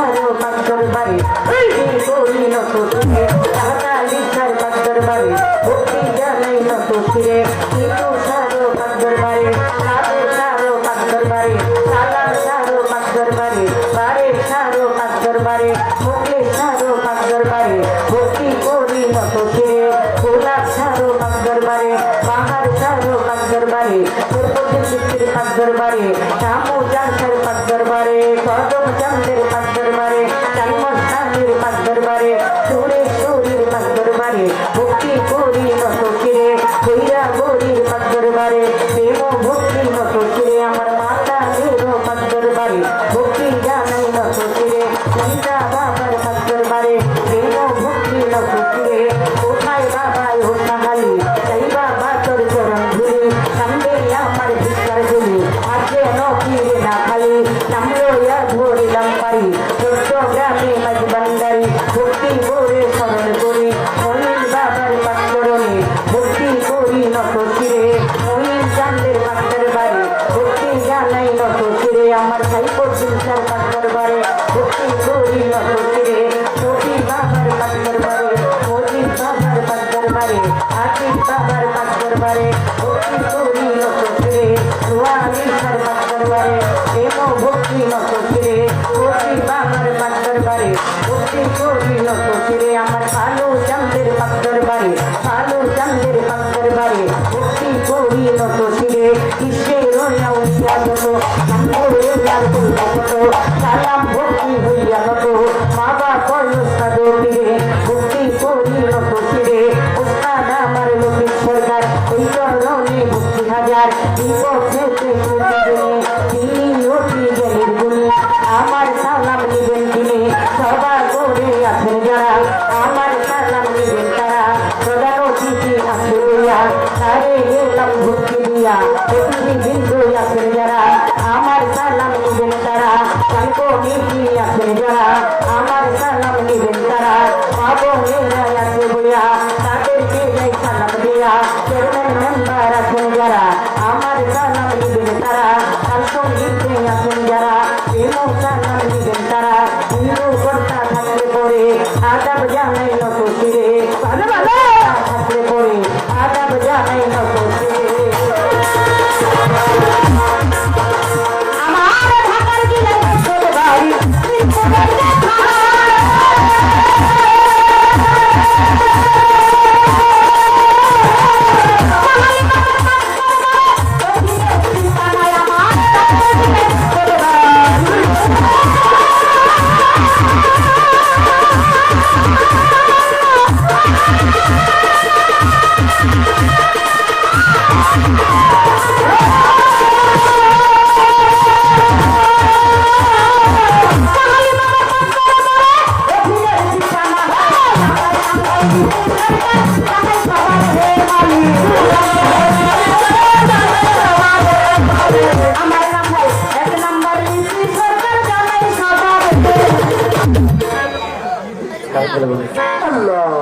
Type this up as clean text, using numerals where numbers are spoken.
ছাড়ো পাঁচর বাড়ি করি নত ফিরে তাহলে ছাড় পাঁচর বাড়ি ভক্তি জানাই নত ফিরে কিন্তু ছাড়ো পাঁচর বাড়ি সাধু ছাড়ো পাঁচর বাড়ি সালাম ছাড়ো পাঁচর বাড়ি বাড়ি ছাড়ো পাঁচর বাড়ি মুখে ছাড়ো পাঁচর বাড়ি ভক্তি করি নত ফিরে গোলাপ ছাড়ো পাঁচর বাড়ি বাহার ছাড়ো পাঁচর বাড়ি পূর্বতে চিত্রের পাঁচর বাড়ি শ্যামু জানসার পাঁচর বাড়ি কদম চন্দ্রের পাঁচর বাড়ি জন্মস্থানের পাঁচর বাড়ি সুরেশ্বরীর পাঁচর বাড়ি ভক্তি করি নত ফিরে বৈরা গৌরীর পাঁচর বাড়ি প্রেম ভক্তি নত ফিরে আমার মাতা দেব পাঁচর বাড়ি ভক্তি জানাই নত ফিরে সন্ধ্যা বাবার পাঁচর বাড়ি প্রেম ভক্তি নত ফিরে কোথায় বাবাই হোসাহালি সেই বাবা তোর চরণ ধুলি সঙ্গে আমার ভিক্ষার ধুলি আজকে নকিরে না খালি নামলো ধরিলাম পারি ছোট্ট গ্রামে মাঝ বান্দারি ভক্তি করে স্মরণ করি মহিল বাবার পাঁচরণে ভক্তি করি নত ফিরে মহিল চান্দের পাঁচর বাড়ি ভক্তি জানাই নত ফিরে আমার সাইকো চিন্তার পাঁচর বাড়ি ভক্তি করি নত ফিরে সখী বাবার পাঁচর বাড়ি মজিদ বাবার পাঁচর বাড়ি আশিক বাবার পাঁচর বাড়ি ভক্তি করি নত ফিরে সুয়ালিসার পাঁচর বাড়ি প্রেম ভক্তি নত ফিরে সখী বাবার পাঁচর বাড়ি ভক্তি করি নত ফিরে আমার কালু চান্দের পাঁচর বাড়ি কালু চান্দের পাঁচর বাড়ি ভক্তি করি নত ফিরে কৃষ্ণের উড়িয়া নত সালাম ভক্তি হইয়া নত বাবা কয় সাধু ফিরে ভক্তি করি নত ফিরে উস্তাদ আমার লোকের সরকার এই চরণে ভক্তি হাজার তিনি অতি জ্ঞানীর গুণী আমার সালাম নিবেন তিনি সভা করে আছেন যারা আমার সালাম নিবেন তারা প্রধান অতিথি আছে বইয়া তারে গেলাম ভক্তি দিয়া অতিথি বিন্দু আছেন যারা আমার সালাম নিবেন তারা কাল্প নীতি আছেন যারা আমার সালাম নিবেন তারা পাবো মেয়েরা আছে বইয়া তাদেরকে যাই সালাম দিয়া চেয়ারম্যান মেম্বার আছেন যারা আমার সালাম নিবেন তারা কাল্প নীতি আছেন যারা প্রেম সালাম নিবেন তারা হিন্দু কর্তা থাকলে পরে আদাব জানাই নত ফিরে থাকলে পরে আদাব জানাই নত ফিরে Allah